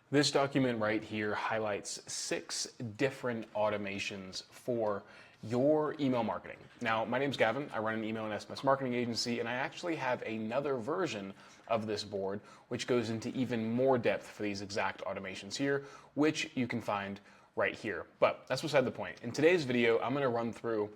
This document right here highlights 6 different automations for your email marketing. Now, my name's Gavin. I run an email and SMS marketing agency, and I actually have another version of this board which goes into even more depth for these exact automations here, which you can find right here. But that's beside the point. In today's video, I'm going to run through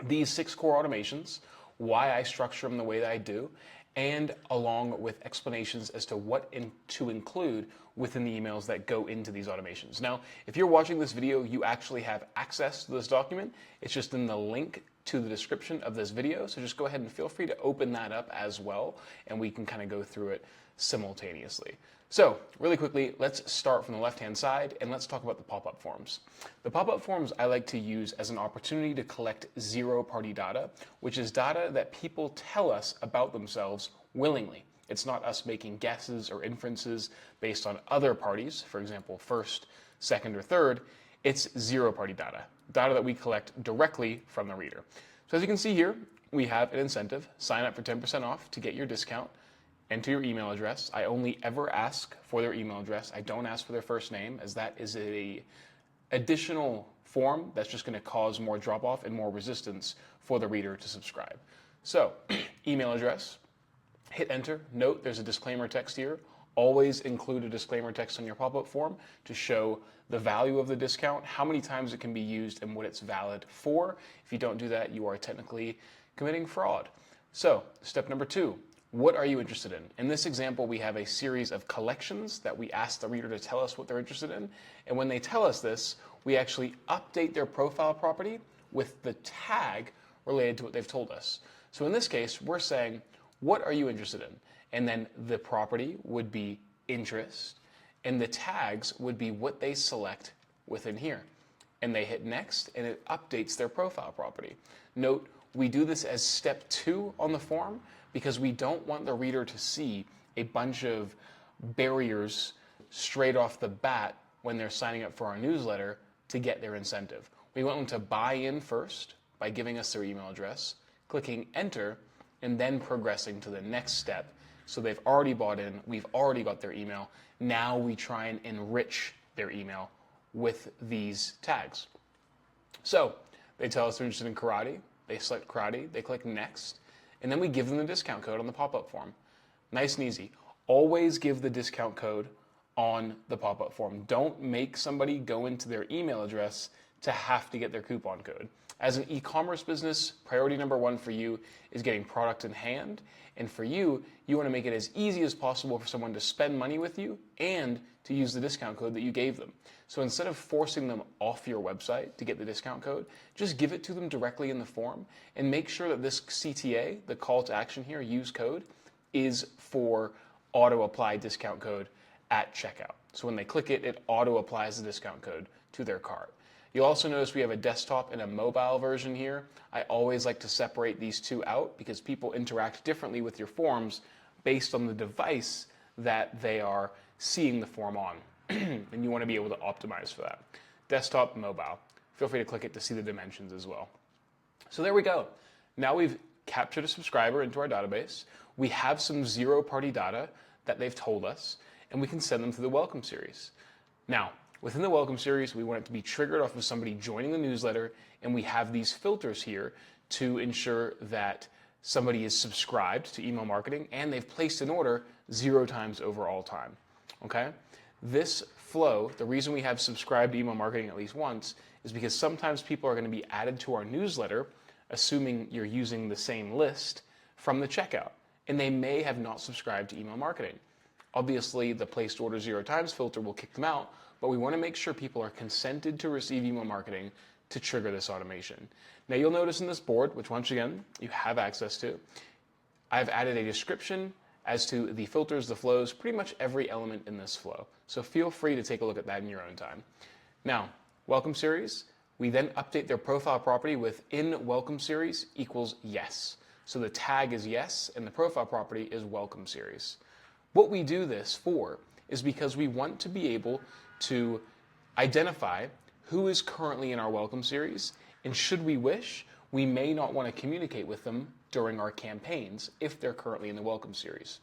these 6 core automations, why I structure them the way that I do, and along with explanations as to what to include within the emails that go into these automations. Now, if you're watching this video, you actually have access to this document. It's just in the link to the description of this video, so just go ahead and feel free to open that up as well, and we can kind of go through it simultaneously. So, really quickly, let's start from the left-hand side and let's talk about the pop-up forms. The pop-up forms I like to use as an opportunity to collect zero-party data, which is data that people tell us about themselves willingly. It's not us making guesses or inferences based on other parties, for example, first, second, or third. It's zero-party data, data that we collect directly from the reader. So as you can see here, we have an incentive, sign up for 10% off to get your discount. Enter your email address. I only ever ask for their email address. I don't ask for their first name, as that is an additional form that's just going to cause more drop-off and more resistance for the reader to subscribe. So, email address, hit enter. Note there's a disclaimer text here. Always include a disclaimer text on your pop-up form to show the value of the discount, how many times it can be used, and what it's valid for. If you don't do that, you are technically committing fraud. So, step number 2. What are you interested in? In this example, we have a series of collections that we ask the reader to tell us what they're interested in. And when they tell us this, we actually update their profile property with the tag related to what they've told us. So in this case, we're saying, what are you interested in? And then the property would be interest, and the tags would be what they select within here. And they hit next, and it updates their profile property. Note, we do this as step 2 on the form, because we don't want the reader to see a bunch of barriers straight off the bat when they're signing up for our newsletter to get their incentive. We want them to buy in first by giving us their email address, clicking enter, and then progressing to the next step. So they've already bought in, we've already got their email. Now we try and enrich their email with these tags. So they tell us they're interested in karate, they select karate, they click next, and then we give them the discount code on the pop-up form. Nice and easy. Always give the discount code on the pop-up form. Don't make somebody go into their email address to have to get their coupon code. As an e-commerce business, priority number 1 for you is getting product in hand. And for you, you want to make it as easy as possible for someone to spend money with you and to use the discount code that you gave them. So instead of forcing them off your website to get the discount code, just give it to them directly in the form and make sure that this CTA, the call to action here, use code, is for auto apply discount code at checkout. So when they click it, it auto applies the discount code to their cart. You'll also notice we have a desktop and a mobile version here. I always like to separate these two out because people interact differently with your forms based on the device that they are seeing the form on. And you want to be able to optimize for that. Desktop, mobile. Feel free to click it to see the dimensions as well. So there we go. Now we've captured a subscriber into our database. We have some zero-party data that they've told us, and we can send them to the welcome series. Now, within the welcome series, we want it to be triggered off of somebody joining the newsletter, and we have these filters here to ensure that somebody is subscribed to email marketing and they've placed an order 0 times over all time. Okay? This flow, the reason we have subscribed to email marketing at least once, is because sometimes people are going to be added to our newsletter, assuming you're using the same list from the checkout, and they may have not subscribed to email marketing. Obviously, the placed order 0 times filter will kick them out, but we want to make sure people are consented to receive email marketing to trigger this automation. Now you'll notice in this board, which once again you have access to, I've added a description as to the filters, the flows, pretty much every element in this flow. So feel free to take a look at that in your own time. Now, welcome series, we then update their profile property with in welcome series equals yes. So the tag is yes and the profile property is welcome series. What we do this for is because we want to be able to identify who is currently in our welcome series, and should we wish, we may not want to communicate with them during our campaigns if they're currently in the welcome series.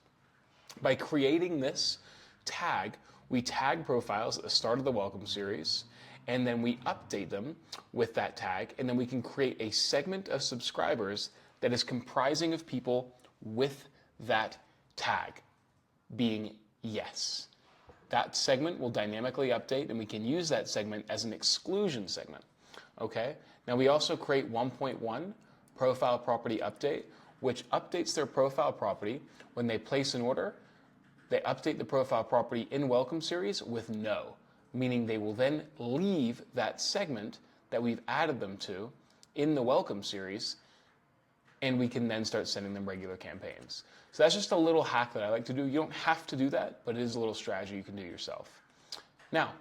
By creating this tag, we tag profiles at the start of the welcome series, and then we update them with that tag, and then we can create a segment of subscribers that is comprising of people with that tag being yes. That segment will dynamically update, and we can use that segment as an exclusion segment. Okay? Now we also create 1.1 profile property update, which updates their profile property when they place an order. They update the profile property in welcome series with no, meaning they will then leave that segment that we've added them to in the welcome series, and we can then start sending them regular campaigns. So that's just a little hack that I like to do. You don't have to do that, but it is a little strategy you can do yourself. Now,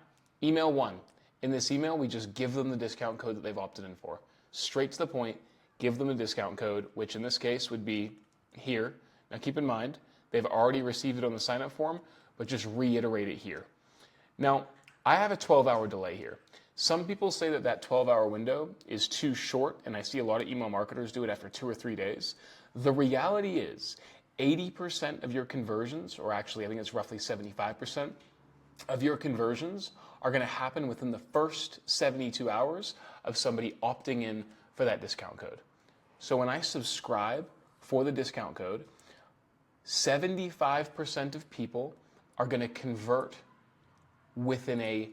email 1. In this email, we just give them the discount code that they've opted in for. Straight to the point, give them a discount code, which in this case would be here. Now keep in mind, they've already received it on the sign-up form, but just reiterate it here. Now, I have a 12-hour delay here. Some people say that that 12-hour window is too short, and I see a lot of email marketers do it after 2 or 3 days. The reality is 80% of your conversions, or actually I think it's roughly 75% of your conversions, are going to happen within the first 72 hours of somebody opting in for that discount code. So when I subscribe for the discount code, 75% of people are going to convert within a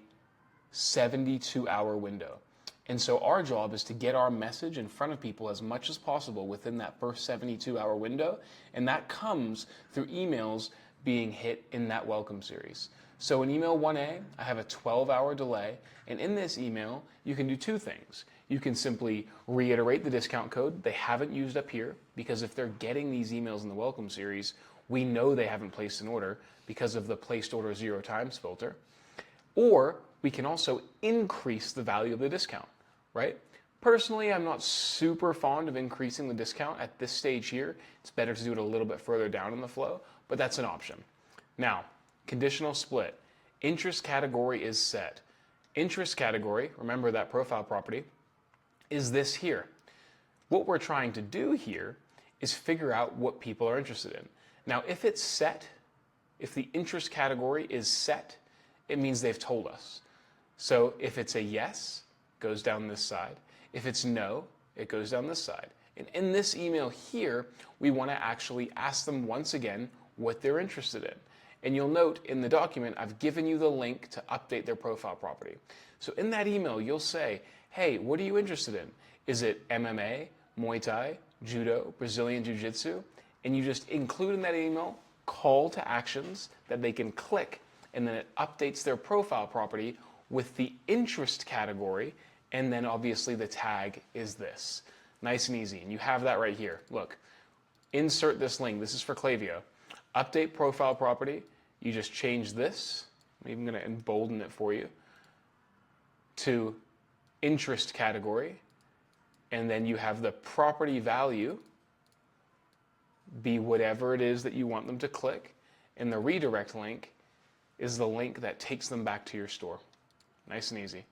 72-hour window. And so our job is to get our message in front of people as much as possible within that first 72-hour window, and that comes through emails being hit in that welcome series. So in email 1A, I have a 12-hour delay, and in this email, you can do 2 things. You can simply reiterate the discount code they haven't used up here, because if they're getting these emails in the welcome series, we know they haven't placed an order because of the placed order 0 times filter. Or we can also increase the value of the discount, right? Personally, I'm not super fond of increasing the discount at this stage here. It's better to do it a little bit further down in the flow, but that's an option. Now, conditional split. Interest category is set. Interest category, remember that profile property, is this here. What we're trying to do here is figure out what people are interested in. Now, if it's set, if the interest category is set, it means they've told us. So if it's a yes, it goes down this side. If it's no, it goes down this side. And in this email here, we want to actually ask them once again what they're interested in. And you'll note in the document, I've given you the link to update their profile property. So in that email, you'll say, hey, what are you interested in? Is it MMA, Muay Thai, Judo, Brazilian Jiu-Jitsu? And you just include in that email call to actions that they can click, and then it updates their profile property with the interest category, and then obviously the tag is this. Nice and easy, and you have that right here. Look, insert this link. This is for Klaviyo. Update profile property. You just change this. I'm even going to embolden it for you to interest category, and then you have the property value be whatever it is that you want them to click, and the redirect link is the link that takes them back to your store. Nice and easy.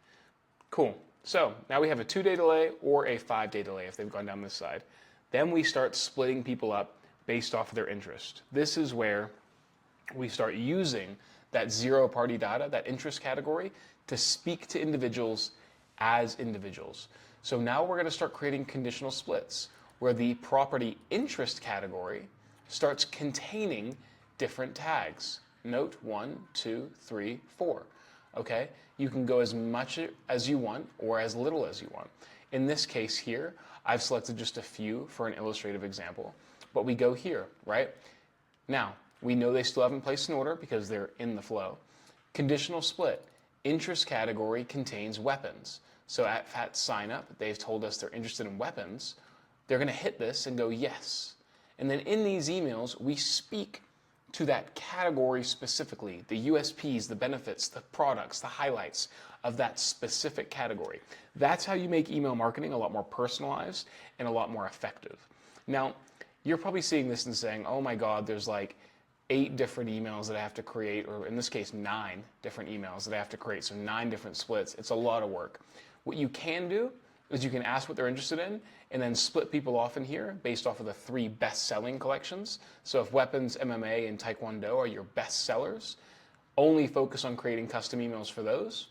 Cool. So now we have a 2-day delay or a 5-day delay if they've gone down this side. Then we start splitting people up based off of their interest. This is where we start using that zero-party data, that interest category, to speak to individuals as individuals. So now we're going to start creating conditional splits where the property interest category starts containing different tags. Note 1, 2, 3, 4. Okay? You can go as much as you want or as little as you want. In this case here, I've selected just a few for an illustrative example, but we go here, right? Now, we know they still haven't placed an order because they're in the flow. Conditional split. Interest category contains weapons. So at sign up, they've told us they're interested in weapons. They're going to hit this and go yes. And then in these emails, we speak to that category specifically, the USPs, the benefits, the products, the highlights of that specific category. That's how you make email marketing a lot more personalized and a lot more effective. Now, you're probably seeing this and saying, oh my God, there's like 8 different emails that I have to create, or in this case, 9 different emails that I have to create. So 9 different splits. It's a lot of work. What you can do is you can ask what they're interested in and then split people off in here based off of the 3 best-selling collections. So if weapons, MMA, and Taekwondo are your best sellers, only focus on creating custom emails for those,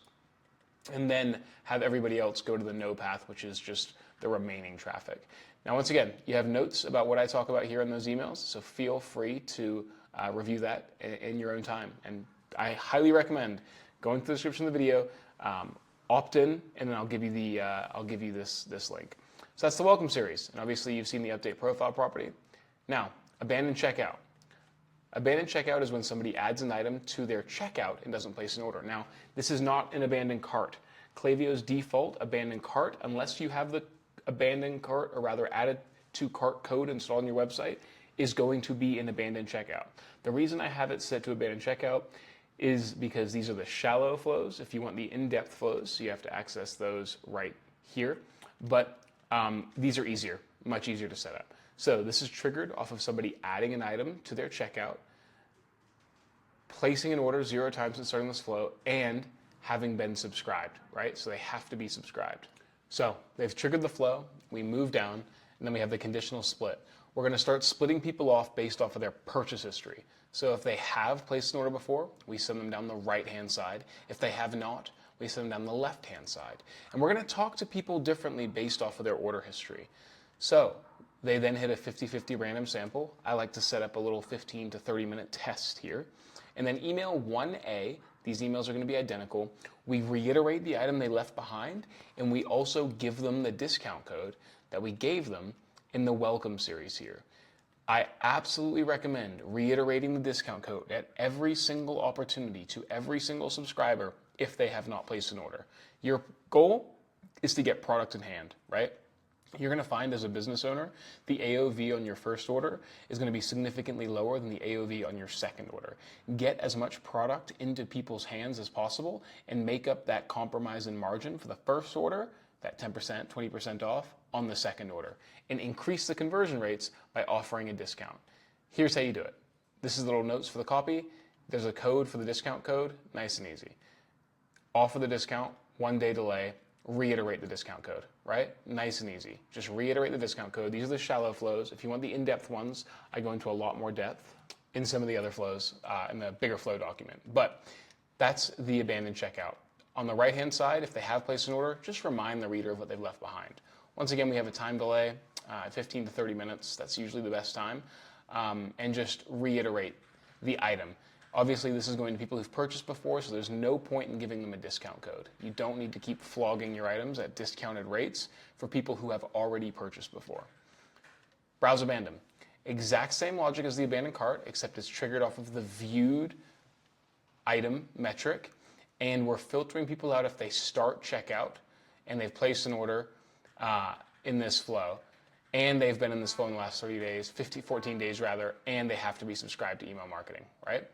and then have everybody else go to the no path, which is just the remaining traffic. Now, once again, you have notes about what I talk about here in those emails, so feel free to review that in your own time. And I highly recommend going to the description of the video, opt in, and then I'll give you this link. So that's the welcome series, and obviously you've seen the update profile property. Now, abandoned checkout. Abandoned checkout is when somebody adds an item to their checkout and doesn't place an order. Now, this is not an abandoned cart. Klaviyo's default abandoned cart, unless you have the abandoned cart, or rather added to cart code installed on your website, is going to be an abandoned checkout. The reason I have it set to abandoned checkout is because these are the shallow flows. If you want the in-depth flows, you have to access those right here. But these are easier, much easier to set up. So this is triggered off of somebody adding an item to their checkout, placing an order 0 times and starting this flow, and having been subscribed, right? So they have to be subscribed. So they've triggered the flow, we move down, and then we have the conditional split. We're going to start splitting people off based off of their purchase history. So if they have placed an order before, we send them down the right-hand side. If they have not, we send them down the left-hand side. And we're going to talk to people differently based off of their order history. So they then hit a 50-50 random sample. I like to set up a little 15 to 30 minute test here. And then email 1A, these emails are going to be identical. We reiterate the item they left behind, and we also give them the discount code that we gave them in the welcome series here. I absolutely recommend reiterating the discount code at every single opportunity to every single subscriber if they have not placed an order. Your goal is to get product in hand, right? You're going to find as a business owner, the AOV on your first order is going to be significantly lower than the AOV on your second order. Get as much product into people's hands as possible and make up that compromise in margin for the first order, that 10%, 20% off on the second order, and increase the conversion rates by offering a discount. Here's how you do it. This is little notes for the copy. There's a code for the discount code, nice and easy. Offer the discount, 1 day delay, reiterate the discount code, right? Nice and easy. Just reiterate the discount code. These are the shallow flows. If you want the in-depth ones, I go into a lot more depth in some of the other flows in the bigger flow document. But that's the abandoned checkout. On the right-hand side, if they have placed an order, just remind the reader of what they've left behind. Once again, we have a time delay, 15 to 30 minutes. That's usually the best time. And just reiterate the item. Obviously, this is going to people who've purchased before, so there's no point in giving them a discount code. You don't need to keep flogging your items at discounted rates for people who have already purchased before. Browse abandon. Exact same logic as the abandoned cart, except it's triggered off of the viewed item metric, and we're filtering people out if they start checkout and they've placed an order in this flow, and they've been in this flow in the last 30 days, 14 days rather, and they have to be subscribed to email marketing, right?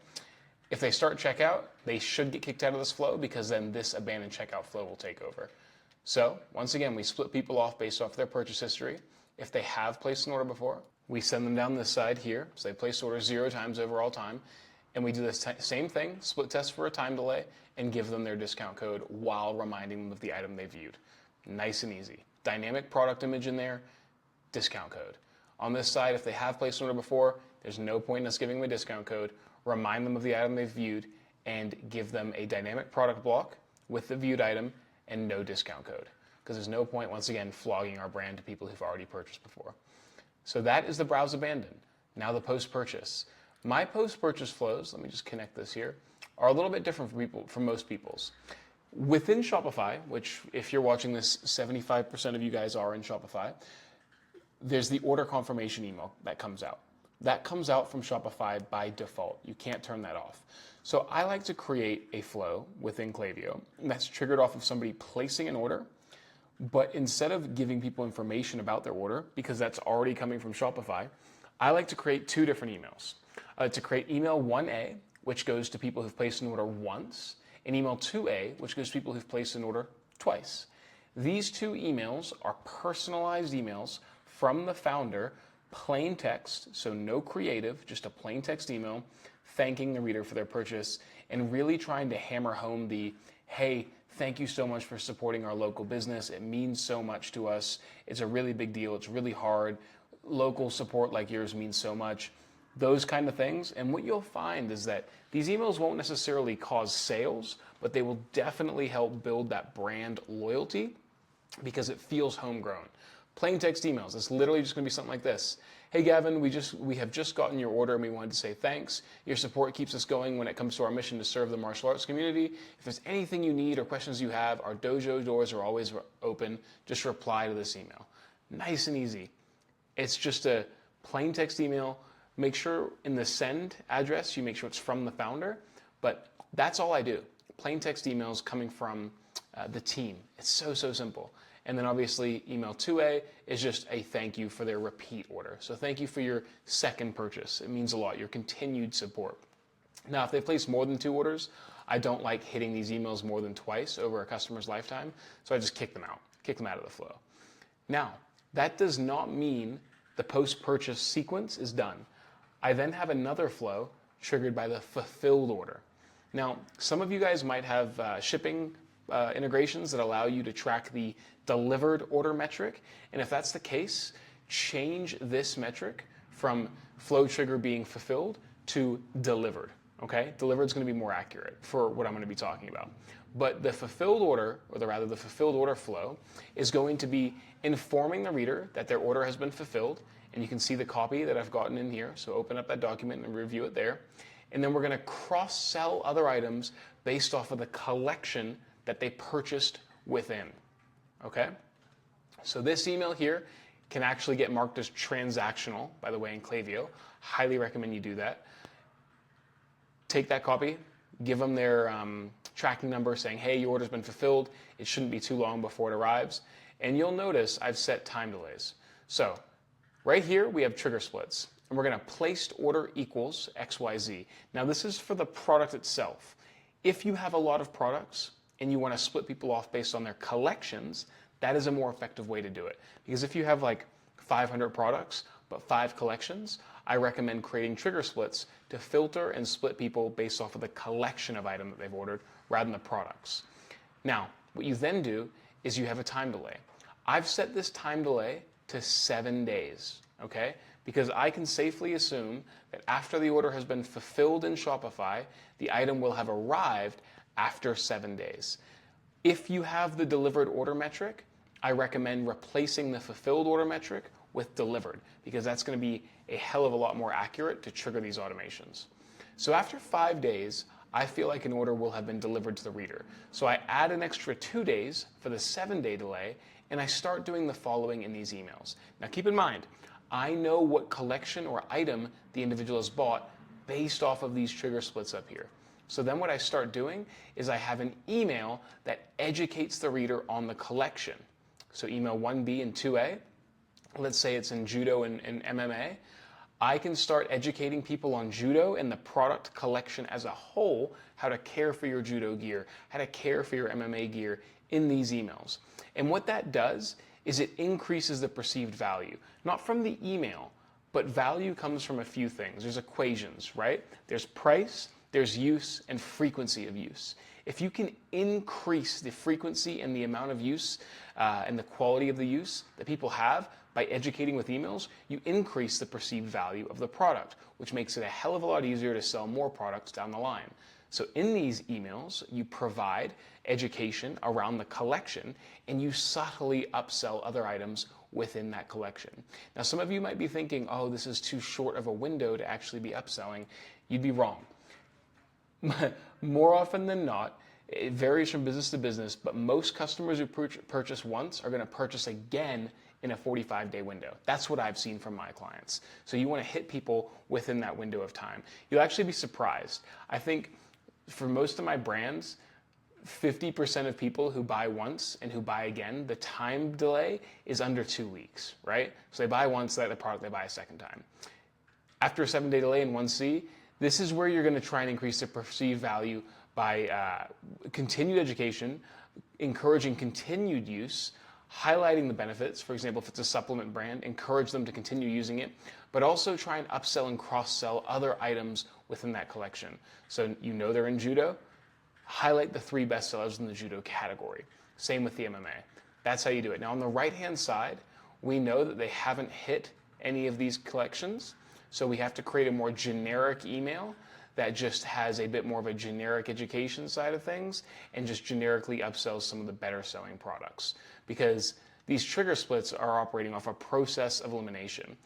If they start checkout, they should get kicked out of this flow because then this abandoned checkout flow will take over. So once again, we split people off based off their purchase history. If they have placed an order before, we send them down this side here. So they place orders 0 times overall time. And we do the same thing, split test for a time delay, and give them their discount code while reminding them of the item they viewed. Nice and easy. Dynamic product image in there, discount code. On this side, if they have placed an order before, there's no point in us giving them a discount code. Remind them of the item they've viewed and give them a dynamic product block with the viewed item and no discount code. Because there's no point, once again, flogging our brand to people who've already purchased before. So that is the browse abandon. Now the post-purchase. My post-purchase flows, let me just connect this here, are a little bit different from most people's. Within Shopify, which if you're watching this, 75% of you guys are in Shopify, there's the order confirmation email that comes out. That comes out from Shopify by default. You can't turn that off. So I like to create a flow within Klaviyo that's triggered off of somebody placing an order, but instead of giving people information about their order, because that's already coming from Shopify, I like to create 2 different emails. To create email 1A, which goes to people who've placed an order once, and email 2A, which goes to people who've placed an order twice. These 2 emails are personalized emails from the founder, plain text, so no creative, just a plain text email, thanking the reader for their purchase and really trying to hammer home the, hey, thank you so much for supporting our local business. It means so much to us. It's a really big deal. It's really hard. Local support like yours means so much. those kind of things. And what you'll find is that these emails won't necessarily cause sales, but they will definitely help build that brand loyalty because it feels homegrown. Plain text emails, it's literally just gonna be something like this. Hey Gavin, we have just gotten your order and we wanted to say thanks. Your support keeps us going when it comes to our mission to serve the martial arts community. If there's anything you need or questions you have, our dojo doors are always open. Just reply to this email. Nice and easy. It's just a plain text email. Make sure in the send address, you make sure it's from the founder, but that's all I do. Plain text emails coming from the team. It's so simple. And then obviously email 2A is just a thank you for their repeat order. So thank you for your second purchase. It means a lot, your continued support. Now, if they place more than 2 orders, I don't like hitting these emails more than twice over a customer's lifetime. So I just kick them out of the flow. Now, that does not mean the post-purchase sequence is done. I then have another flow triggered by the fulfilled order. Now, some of you guys might have shipping integrations that allow you to track the delivered order metric. And if that's the case, change this metric from flow trigger being fulfilled to delivered. Okay? Delivered is going to be more accurate for what I'm going to be talking about. But the fulfilled order, the fulfilled order flow, is going to be informing the reader that their order has been fulfilled. And you can see the copy that I've gotten in here. So open up that document and review it there. And then we're going to cross-sell other items based off of the collection that they purchased within. Okay? So this email here can actually get marked as transactional, by the way, in Klaviyo. Highly recommend you do that. Take that copy, give them their tracking number saying, hey, your order's been fulfilled. It shouldn't be too long before it arrives. And you'll notice I've set time delays. So right here, we have trigger splits. And we're going to placed order equals XYZ. Now, this is for the product itself. If you have a lot of products and you want to split people off based on their collections, that is a more effective way to do it. Because if you have like 500 products, but 5 collections, I recommend creating trigger splits to filter and split people based off of the collection of item that they've ordered rather than the products. Now, what you then do is you have a time delay. I've set this time delay to 7 days, okay? Because I can safely assume that after the order has been fulfilled in Shopify, the item will have arrived after 7 days. If you have the delivered order metric, I recommend replacing the fulfilled order metric with delivered, because that's going to be a hell of a lot more accurate to trigger these automations. So after 5 days, I feel like an order will have been delivered to the reader. So I add an extra 2 days for the 7-day delay, and I start doing the following in these emails. Now keep in mind, I know what collection or item the individual has bought based off of these trigger splits up here. So then what I start doing is I have an email that educates the reader on the collection. So email 1B and 2A, let's say it's in judo and MMA, I can start educating people on judo and the product collection as a whole, how to care for your judo gear, how to care for your MMA gear in these emails. And what that does is it increases the perceived value, not from the email, but value comes from a few things. There's equations, right? There's price, there's use, and frequency of use. If you can increase the frequency and the amount of use and the quality of the use that people have by educating with emails, you increase the perceived value of the product, which makes it a hell of a lot easier to sell more products down the line. So in these emails, you provide education around the collection and you subtly upsell other items within that collection. Now, some of you might be thinking, oh, this is too short of a window to actually be upselling. You'd be wrong. More often than not, it varies from business to business, but most customers who purchase once are going to purchase again in a 45-day window. That's what I've seen from my clients. So you want to hit people within that window of time. You'll actually be surprised. I think for most of my brands, 50% of people who buy once and who buy again, the time delay is under 2 weeks, right? So they buy once, they like the product, they buy a second time. After a 7-day delay in 1C, this is where you're going to try and increase the perceived value by continued education, encouraging continued use, highlighting the benefits. For example, if it's a supplement brand, encourage them to continue using it, but also try and upsell and cross-sell other items within that collection. So you know they're in judo, highlight the 3 best sellers in the judo category. Same with the MMA. That's how you do it. Now on the right-hand side, we know that they haven't hit any of these collections. So we have to create a more generic email that just has a bit more of a generic education side of things and just generically upsells some of the better selling products. Because these trigger splits are operating off a process of elimination.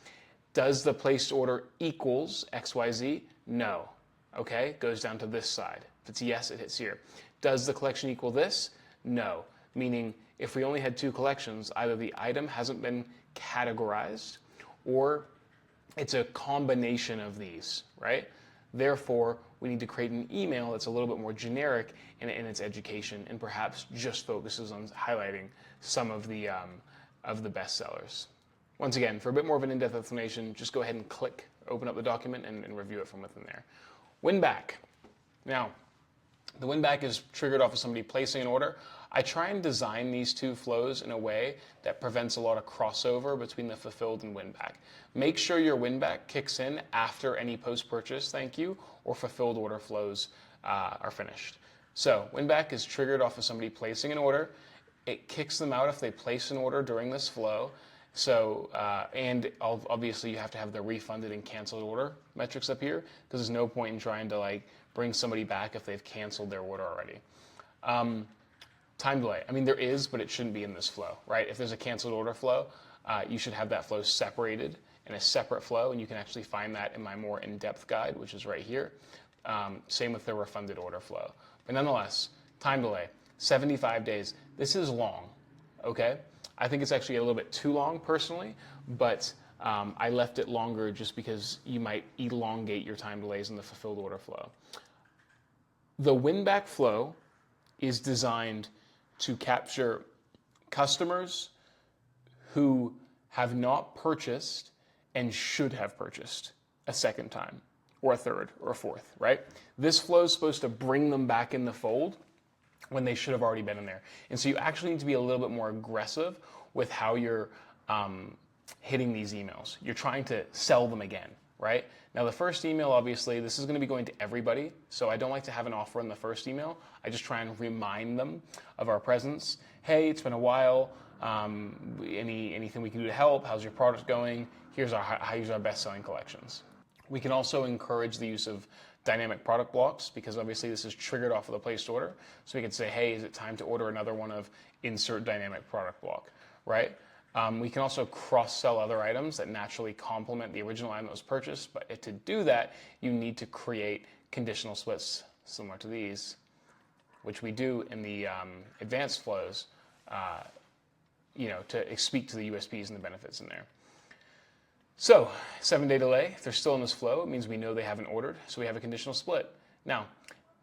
Does the placed order equals XYZ? No. Okay, goes down to this side. If it's yes, it hits here. Does the collection equal this? No. Meaning, if we only had two collections, either the item hasn't been categorized or it's a combination of these, right? Therefore, we need to create an email that's a little bit more generic in its education and perhaps just focuses on highlighting some of the best sellers. Once again, for a bit more of an in-depth explanation, just go ahead and open up the document and review it from within there. Win back. Now, the win back is triggered off of somebody placing an order. I try and design these two flows in a way that prevents a lot of crossover between the fulfilled and win back. Make sure your win back kicks in after any post-purchase thank you or fulfilled order flows are finished. So win back is triggered off of somebody placing an order. It kicks them out if they place an order during this flow. So, and obviously you have to have the refunded and canceled order metrics up here because there's no point in trying to bring somebody back if they've canceled their order already. Time delay. I mean, there is, but it shouldn't be in this flow, right? If there's a canceled order flow, you should have that flow separated in a separate flow, and you can actually find that in my more in-depth guide, which is right here. Same with the refunded order flow. But nonetheless, time delay, 75 days. This is long, okay? I think it's actually a little bit too long personally, but I left it longer just because you might elongate your time delays in the fulfilled order flow. The win-back flow is designed to capture customers who have not purchased and should have purchased a second time or a third or a fourth, right? This flow is supposed to bring them back in the fold when they should have already been in there. And so you actually need to be a little bit more aggressive with how you're hitting these emails. You're trying to sell them again, right? Now the first email, obviously, this is going to be going to everybody, so I don't like to have an offer in the first email. I just try and remind them of our presence. Hey, it's been a while. Anything we can do to help? How's your product going? Here's our best-selling collections. We can also encourage the use of dynamic product blocks because obviously this is triggered off of the placed order. So we can say, hey, is it time to order another one of insert dynamic product block, right? We can also cross-sell other items that naturally complement the original item that was purchased, but to do that, you need to create conditional splits similar to these, which we do in the advanced flows, to speak to the USPs and the benefits in there. So, 7-day delay, if they're still in this flow, it means we know they haven't ordered, so we have a conditional split. Now,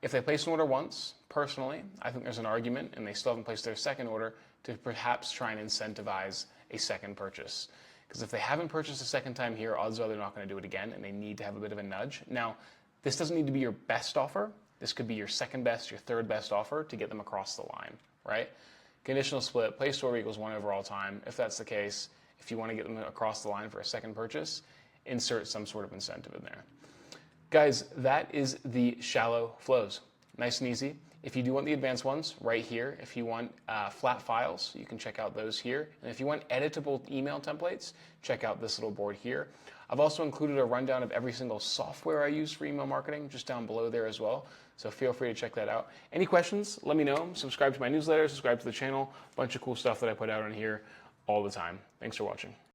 if they place an order once, personally, I think there's an argument, and they still haven't placed their second order, to perhaps try and incentivize a second purchase. Because if they haven't purchased a second time here, odds are they're not going to do it again, and they need to have a bit of a nudge. Now, this doesn't need to be your best offer. This could be your second best, your third best offer to get them across the line, right? Conditional split, placed order equals 1 overall time. If that's the case, if you want to get them across the line for a second purchase, insert some sort of incentive in there. Guys, that is the shallow flows. Nice and easy. If you do want the advanced ones, right here. If you want flat files, you can check out those here. And if you want editable email templates, check out this little board here. I've also included a rundown of every single software I use for email marketing just down below there as well. So feel free to check that out. Any questions, let me know. Subscribe to my newsletter, subscribe to the channel. A bunch of cool stuff that I put out on here all the time. Thanks for watching.